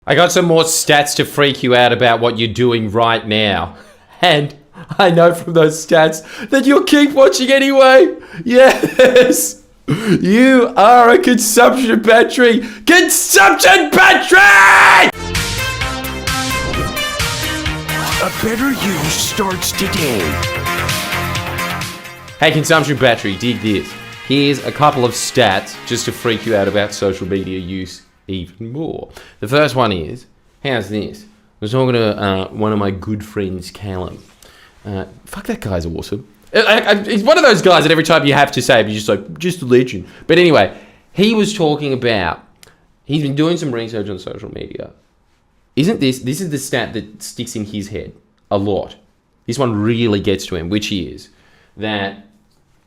I got some more stats to freak you out about what you're doing right now. And I know from those stats that you'll keep watching anyway. Yes! You are a consumption battery! Consumption battery! A better you starts today. Hey, consumption battery, dig this. Here's a couple of stats just to freak you out about social media use even more. The first one is, how's this? I was talking to one of my good friends, Callum. Fuck, that guy's awesome. He's one of those guys that every time you have to say, you're just like, just a legend. But anyway, he was talking about, he's been doing some research on social media. This is the stat that sticks in his head a lot. This one really gets to him, which is that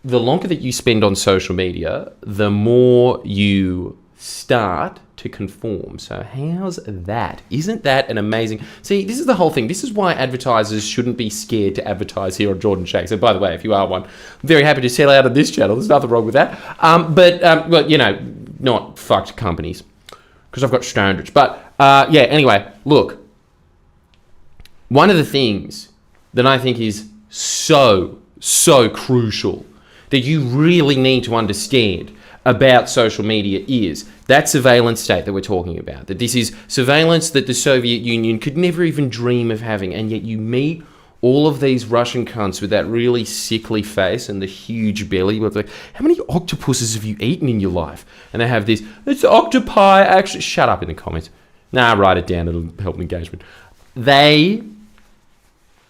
the longer that you spend on social media, the more you start to conform. So how's that? Isn't that an amazing... See, this is the whole thing. This is why advertisers shouldn't be scared to advertise here on Jordan Shanks. And by the way, if you are one, I'm very happy to sell out of this channel. There's nothing wrong with that. Well, you know, not fucked companies, because I've got standards. But yeah, anyway, look. One of the things that I think is so crucial that you really need to understand about social media is that surveillance state that we're talking about. That this is surveillance that the Soviet Union could never even dream of having, and yet you meet all of these Russian cunts with that really sickly face and the huge belly. Like, how many octopuses have you eaten in your life? And they have this, it's octopi, actually, shut up in the comments. Nah, write it down, it'll help engagement. They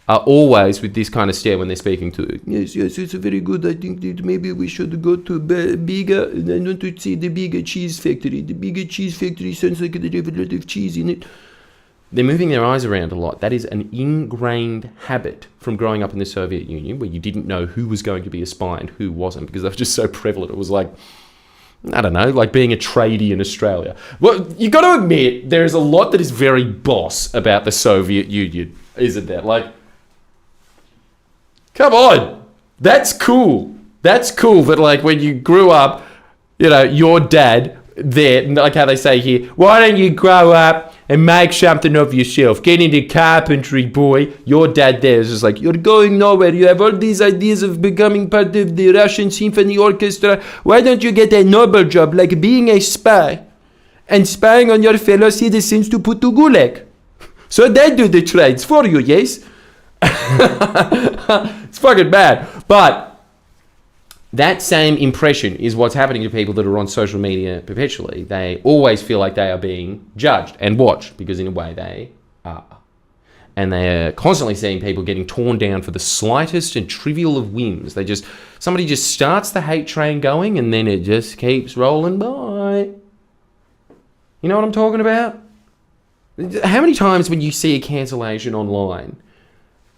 are always with this kind of stare when they're speaking to, yes, it's a very good, I think that maybe we should go to bigger, and I want to see the bigger cheese factory. The bigger cheese factory sounds like they have a lot of cheese in it. They're moving their eyes around a lot. That is an ingrained habit from growing up in the Soviet Union, where you didn't know who was going to be a spy and who wasn't, because they were just so prevalent. It was like, I don't know, like being a tradie in Australia. Well, you got to admit, there is a lot that is very boss about the Soviet Union, isn't there? Like, come on, that's cool. That's cool that, like, when you grew up, you know, your dad there, like how they say here, why don't you grow up and make something of yourself? Get into carpentry, boy. Your dad there is just like, you're going nowhere. You have all these ideas of becoming part of the Russian Symphony Orchestra. Why don't you get a noble job like being a spy and spying on your fellow citizens to put to gulag? So they do the trades for you, yes? It's fucking bad. But that same impression is what's happening to people that are on social media perpetually. They always feel like they are being judged and watched, because in a way they are. And they are constantly seeing people getting torn down for the slightest and trivial of whims. Somebody just starts the hate train going, and then it just keeps rolling by. You know what I'm talking about? How many times when you see a cancellation online,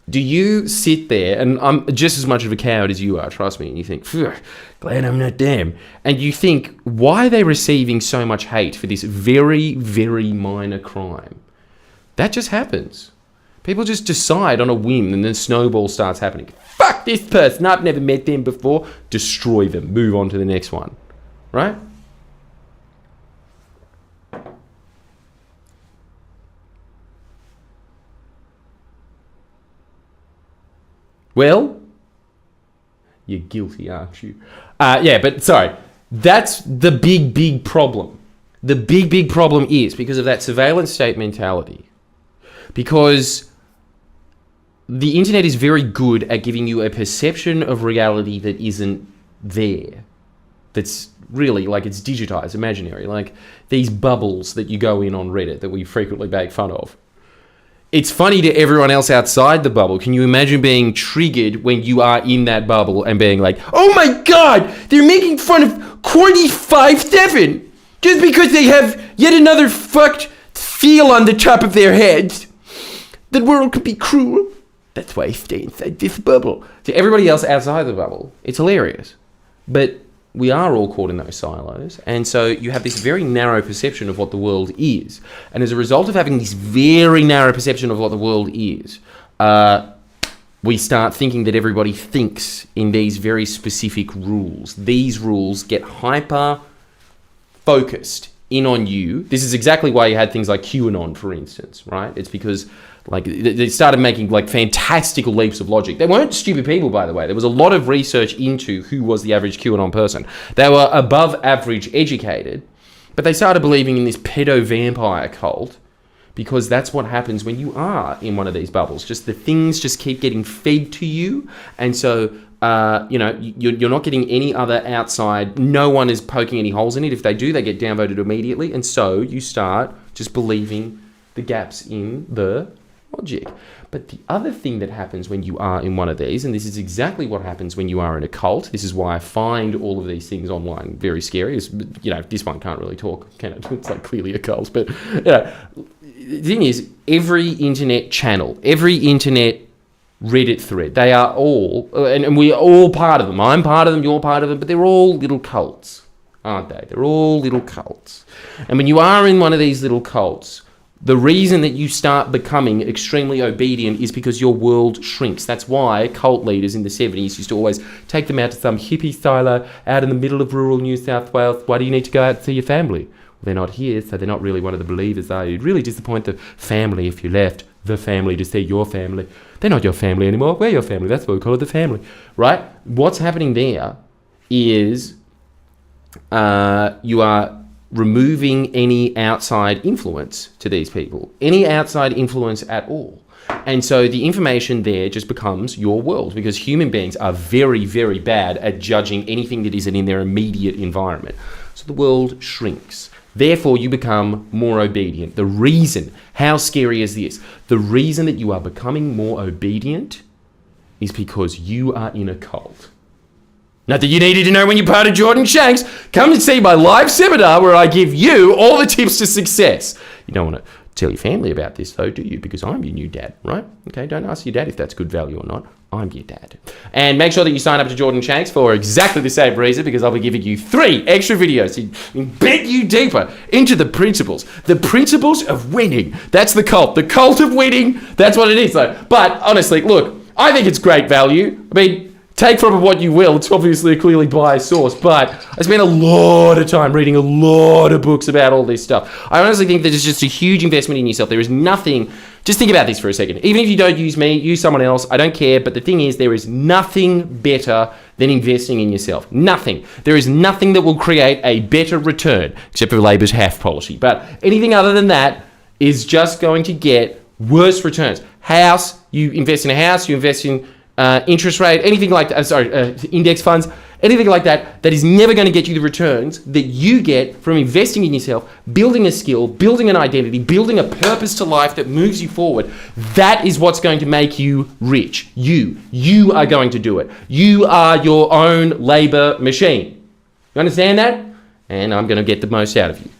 do you sit there, and I'm just as much of a coward as you are, trust me, and you think, glad I'm not them. And you think, why are they receiving so much hate for this very, very minor crime? That just happens. People just decide on a whim, and then snowball starts happening. Fuck this person, I've never met them before. Destroy them, move on to the next one. Right? Well, you're guilty, aren't you? Yeah, but sorry. That's the big problem. The big problem is because of that surveillance state mentality. Because the internet is very good at giving you a perception of reality that isn't there. That's really, like, it's digitized, imaginary. Like these bubbles that you go in on Reddit that we frequently make fun of. It's funny to everyone else outside the bubble. Can you imagine being triggered when you are in that bubble and being like, oh my God, they're making fun of Corny 5'7" just because they have yet another fucked feel on the top of their heads. The world could be cruel. That's why I stay inside this bubble. To everybody else outside the bubble, it's hilarious. But we are all caught in those silos. And so you have this very narrow perception of what the world is. And as a result of having this very narrow perception of what the world is, we start thinking that everybody thinks in these very specific rules. These rules get hyper focused in on you. This is exactly why you had things like QAnon, for instance, right? It's because like they started making like fantastical leaps of logic. They weren't stupid people, by the way. There was a lot of research into who was the average QAnon person. They were above average educated, but they started believing in this pedo vampire cult because that's what happens when you are in one of these bubbles. Just the things just keep getting fed to you, and so you're not getting any other outside. No one is poking any holes in it. If they do, they get downvoted immediately, and so you start just believing the gaps in the logic. But the other thing that happens when you are in one of these, and this is exactly what happens when you are in a cult, this is why I find all of these things online very scary, is, this one can't really talk, can it? It's like clearly a cult, but, the thing is, every internet channel, every internet Reddit thread, they are all, and we're all part of them. I'm part of them, you're part of them, but they're all little cults, aren't they? They're all little cults. And when you are in one of these little cults, the reason that you start becoming extremely obedient is because your world shrinks. That's why cult leaders in the 70s used to always take them out to some hippie silo out in the middle of rural New South Wales. Why do you need to go out and see your family? Well, they're not here, so they're not really one of the believers, are you? You'd really disappoint the family if you left the family to see your family. They're not your family anymore. We're your family. That's why we call it the family, right? What's happening there is you are removing any outside influence to these people, any outside influence at all. And so the information there just becomes your world, because human beings are very, very bad at judging anything that isn't in their immediate environment. So the world shrinks. Therefore, you become more obedient. The reason, how scary is this? The reason that you are becoming more obedient is because you are in a cult. Not that you needed to know when you're part of Jordan Shanks. Come and see my live seminar where I give you all the tips to success. You don't want to tell your family about this though, do you? Because I'm your new dad, right? Okay, don't ask your dad if that's good value or not. I'm your dad. And make sure that you sign up to Jordan Shanks for exactly the same reason, because I'll be giving you 3 extra videos to embed you deeper into the principles of winning. That's the cult of winning. That's what it is though. But honestly, look, I think it's great value. I mean, take from it what you will. It's obviously a clearly biased source, but I spent a lot of time reading a lot of books about all this stuff. I honestly think that it's just a huge investment in yourself. There is nothing, just think about this for a second. Even if you don't use me, use someone else, I don't care. But the thing is, there is nothing better than investing in yourself. Nothing. There is nothing that will create a better return, except for Labor's HAF policy. But anything other than that is just going to get worse returns. House, you invest in a house, you invest in interest rate, anything like that, index funds, anything like that, that is never going to get you the returns that you get from investing in yourself, building a skill, building an identity, building a purpose to life that moves you forward. That is what's going to make you rich. You are going to do it. You are your own labor machine. You understand that? And I'm going to get the most out of you.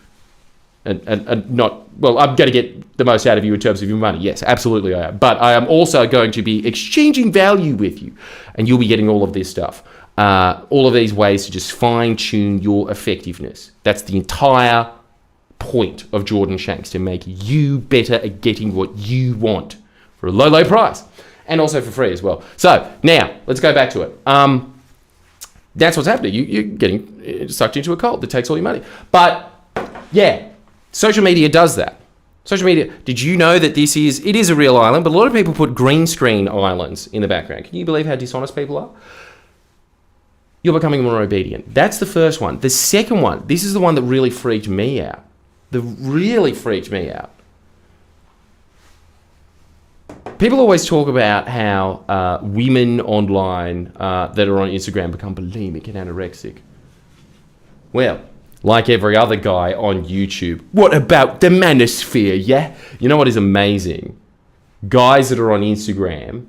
I'm going to get the most out of you in terms of your money. Yes, absolutely I am. But I am also going to be exchanging value with you. And you'll be getting all of this stuff. All of these ways to just fine-tune your effectiveness. That's the entire point of Jordan Shanks, to make you better at getting what you want for a low, low price. And also for free as well. So, now, let's go back to it. That's what's happening. You're getting sucked into a cult that takes all your money. But, yeah. Social media does that. Social media, did you know that it is a real island, but a lot of people put green screen islands in the background. Can you believe how dishonest people are? You're becoming more obedient. That's the first one. The second one, this is the one that really freaked me out. People always talk about how women online that are on Instagram become bulimic and anorexic. Well, like every other guy on YouTube, what about the manosphere, yeah? You know what is amazing? Guys that are on Instagram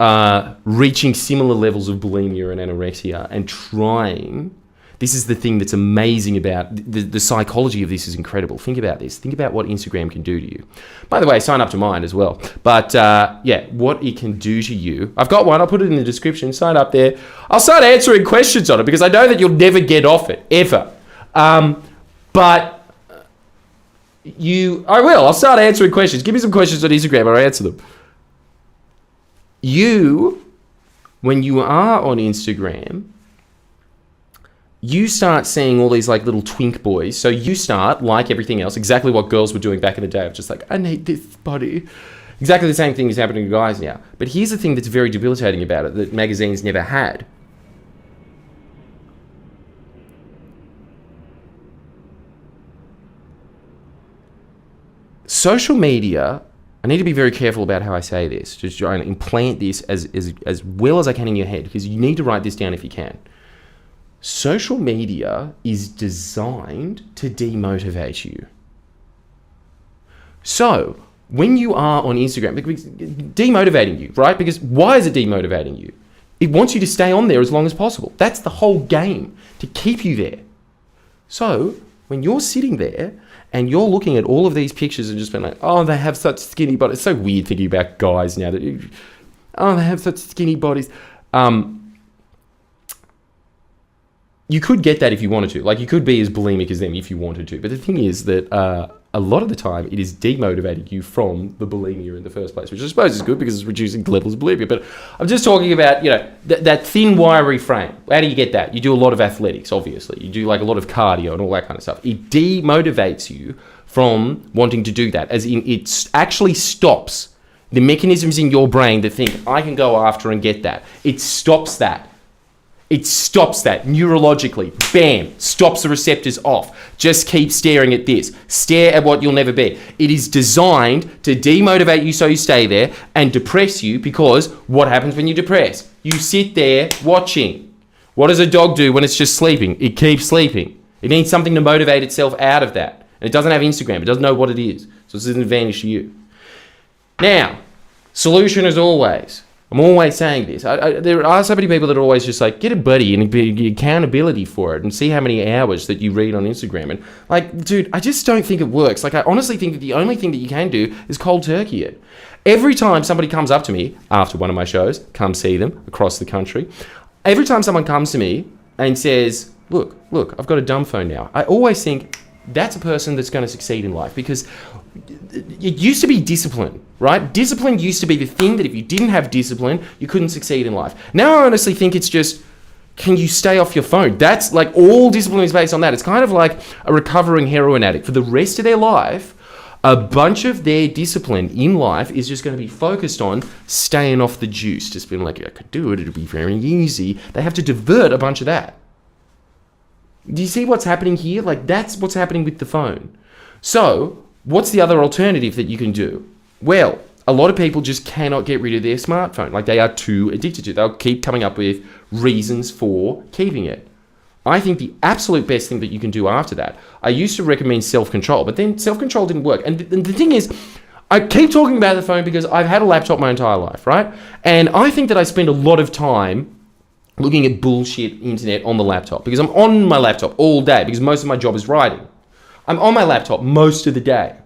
are reaching similar levels of bulimia and anorexia and trying. This is the thing that's amazing about the psychology of this is incredible. Think about this. Think about what Instagram can do to you. By the way, sign up to mine as well. But what it can do to you. I've got one. I'll put it in the description. Sign up there. I'll start answering questions on it because I know that you'll never get off it, ever. But I will. I'll start answering questions. Give me some questions on Instagram and I'll answer them. When you are on Instagram, you start seeing all these like little twink boys. So you start, like everything else, exactly what girls were doing back in the day of just like, I need this body. Exactly the same thing is happening to guys now. But here's the thing that's very debilitating about it that magazines never had. Social media, I need to be very careful about how I say this, just trying to implant this as well as I can in your head, because you need to write this down if you can. Social media is designed to demotivate you. So, when you are on Instagram, demotivating you, right? Because why is it demotivating you? It wants you to stay on there as long as possible. That's the whole game, to keep you there. So, when you're sitting there and you're looking at all of these pictures and just being like, oh, they have such skinny bodies. It's so weird thinking about guys now that, oh, they have such skinny bodies. You could get that if you wanted to. Like, you could be as bulimic as them if you wanted to. But the thing is that a lot of the time, it is demotivating you from the bulimia in the first place, which I suppose is good because it's reducing levels of bulimia. But I'm just talking about, that thin, wiry frame. How do you get that? You do a lot of athletics, obviously. You do, like, a lot of cardio and all that kind of stuff. It demotivates you from wanting to do that, as in it actually stops the mechanisms in your brain that think, I can go after and get that. It stops that. It stops that neurologically. Bam, stops the receptors off. Just keep staring at this. Stare at what you'll never be. It is designed to demotivate you so you stay there and depress you, because what happens when you depress? You sit there watching. What does a dog do when it's just sleeping? It keeps sleeping. It needs something to motivate itself out of that. And it doesn't have Instagram. It doesn't know what it is. So this is an advantage to you. Now, solution as always. I'm always saying this. There are so many people that are always just like, get a buddy and be accountability for it and see how many hours that you read on Instagram. And like, dude, I just don't think it works. Like, I honestly think that the only thing that you can do is cold turkey it. Every time somebody comes up to me after one of my shows, come see them across the country. Every time someone comes to me and says, look, I've got a dumb phone now. I always think that's a person that's going to succeed in life, because it used to be discipline, right? Discipline used to be the thing that if you didn't have discipline, you couldn't succeed in life. Now I honestly think it's just, can you stay off your phone? That's like, all discipline is based on that. It's kind of like a recovering heroin addict. For the rest of their life, a bunch of their discipline in life is just going to be focused on staying off the juice. Just being like, I could do it, it'll be very easy. They have to divert a bunch of that. Do you see what's happening here? Like, that's what's happening with the phone. So, what's the other alternative that you can do? Well, a lot of people just cannot get rid of their smartphone. Like, they are too addicted to it. They'll keep coming up with reasons for keeping it. I think the absolute best thing that you can do after that, I used to recommend self-control, but then self-control didn't work. And the thing is, I keep talking about the phone because I've had a laptop my entire life, right? And I think that I spend a lot of time looking at bullshit internet on the laptop, because I'm on my laptop all day, because most of my job is writing. I'm on my laptop most of the day.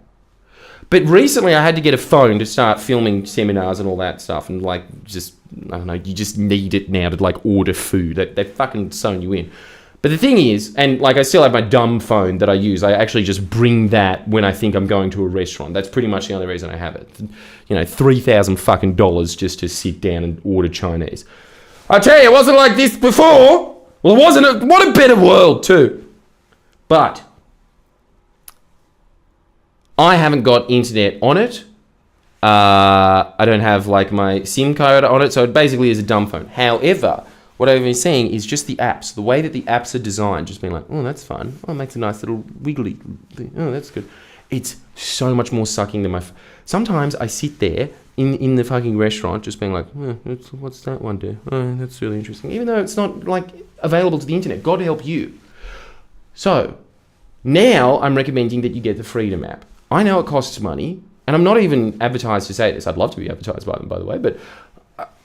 But recently I had to get a phone to start filming seminars and all that stuff, and like, just, I don't know, you just need it now to like order food. They fucking sewn you in. But the thing is, and like, I still have my dumb phone that I use. I actually just bring that when I think I'm going to a restaurant. That's pretty much the only reason I have it. $3,000 fucking dollars just to sit down and order Chinese. I tell you, it wasn't like this before. Well, it wasn't. What a better world, too. But I haven't got internet on it. I don't have, like, my SIM card on it, so it basically is a dumb phone. However, what I've been seeing is just the apps. The way that the apps are designed, just being like, oh, that's fun. Oh, it makes a nice little wiggly thing. Oh, that's good. It's so much more sucking than my... Sometimes I sit there in the fucking restaurant just being like, what's that one do? Oh, that's really interesting. Even though it's not, like, available to the internet. God help you. So, now I'm recommending that you get the Freedom app. I know it costs money, and I'm not even advertised to say this. I'd love to be advertised by them, by the way, but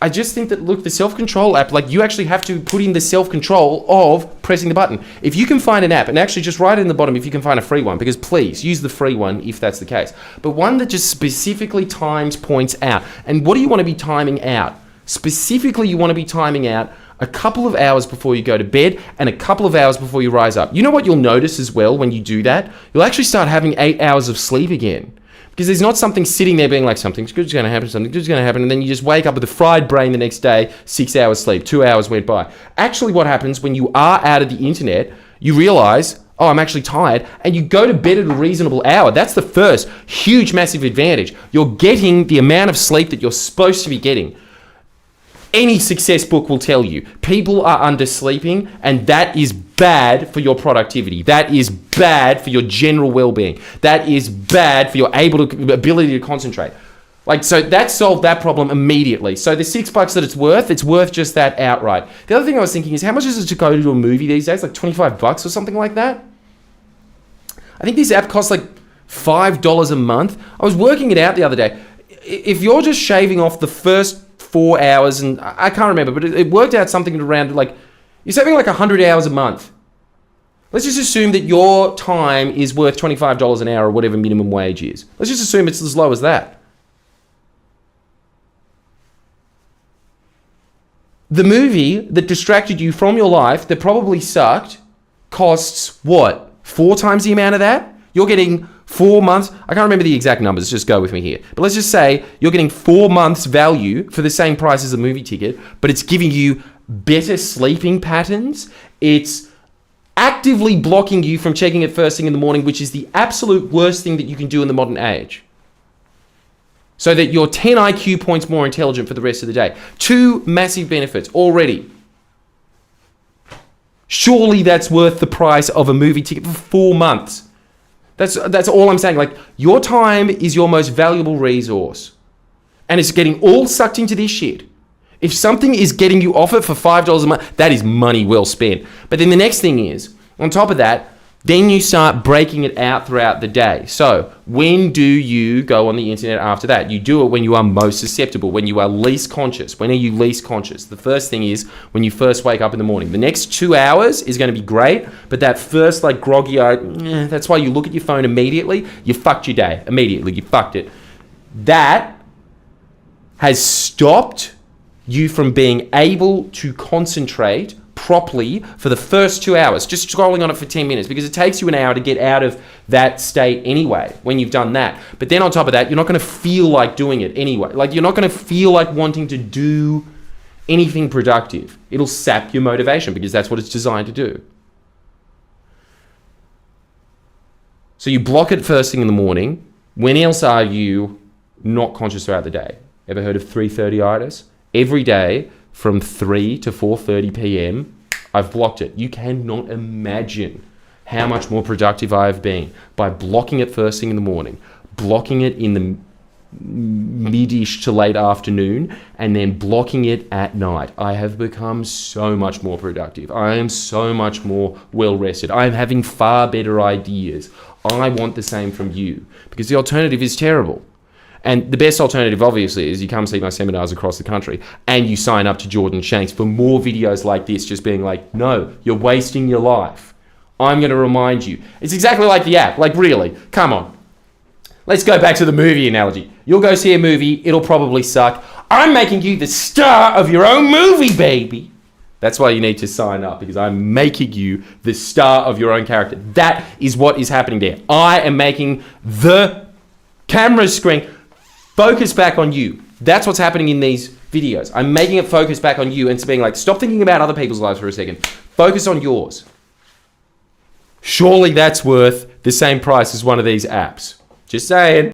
I just think that, look, the self-control app, like, you actually have to put in the self-control of pressing the button. If you can find an app, and actually just write it in the bottom if you can find a free one, because please, use the free one if that's the case. But one that just specifically times points out. And what do you want to be timing out? Specifically, you want to be timing out a couple of hours before you go to bed and a couple of hours before you rise up. You know what you'll notice as well when you do that? You'll actually start having 8 hours of sleep again. Because there's not something sitting there being like, something's good's going to happen, something good's going to happen, and then you just wake up with a fried brain the next day, 6 hours sleep, 2 hours went by. Actually, what happens when you are out of the internet, you realize, oh, I'm actually tired, and you go to bed at a reasonable hour. That's the first huge, massive advantage. You're getting the amount of sleep that you're supposed to be getting. Any success book will tell you, people are undersleeping, and that is bad for your productivity. That is bad for your general well-being. That is bad for your ability to concentrate. So that solved that problem immediately. So the $6 that it's worth just that outright. The other thing I was thinking is, how much is it to go to a movie these days? Like $25 or something like that? I think this app costs like $5 a month. I was working it out the other day. If you're just shaving off the first 4 hours, and I can't remember, but it worked out something around you're saving like 100 hours a month. Let's just assume that your time is worth $25 an hour or whatever minimum wage is. Let's just assume it's as low as that. The movie that distracted you from your life, that probably sucked, costs what? 4 times the amount of that? You're getting 4 months. I can't remember the exact numbers. Just go with me here. But let's just say you're getting 4 months value for the same price as a movie ticket, but it's giving you better sleeping patterns. It's actively blocking you from checking it first thing in the morning, which is the absolute worst thing that you can do in the modern age. So that you're 10 IQ points more intelligent for the rest of the day. 2 massive benefits already. Surely that's worth the price of a movie ticket for 4 months. That's all I'm saying. Your time is your most valuable resource. And it's getting all sucked into this shit. If something is getting you off it for $5 a month, that is money well spent. But then the next thing is, on top of that, then you start breaking it out throughout the day. So when do you go on the internet after that? You do it when you are most susceptible, when you are least conscious. When are you least conscious? The first thing is when you first wake up in the morning. The next 2 hours is going to be great, but that first groggy eye, that's why you look at your phone immediately. You fucked your day. Immediately, you fucked it. That has stopped you from being able to concentrate properly for the first 2 hours, just scrolling on it for 10 minutes, because it takes you an hour to get out of that state anyway when you've done that. But then on top of that, you're not going to feel like doing it anyway. You're not going to feel like wanting to do anything productive. It'll sap your motivation because that's what it's designed to do. So you block it first thing in the morning. When else are you not conscious throughout the day? Ever heard of 3:30itis? Every day from 3 to 4:30 p.m, I've blocked it. You cannot imagine how much more productive I have been by blocking it first thing in the morning, blocking it in the mid-ish to late afternoon, and then blocking it at night. I have become so much more productive. I am so much more well-rested. I am having far better ideas. I want the same from you, because the alternative is terrible. And the best alternative, obviously, is you come see my seminars across the country and you sign up to Jordan Shanks for more videos like this, just being like, no, you're wasting your life. I'm going to remind you. It's exactly like the app. Really, come on. Let's go back to the movie analogy. You'll go see a movie. It'll probably suck. I'm making you the star of your own movie, baby. That's why you need to sign up, because I'm making you the star of your own character. That is what is happening there. I am making the camera screen focus back on you. That's what's happening in these videos. I'm making it focus back on you and being like, stop thinking about other people's lives for a second. Focus on yours. Surely that's worth the same price as one of these apps. Just saying.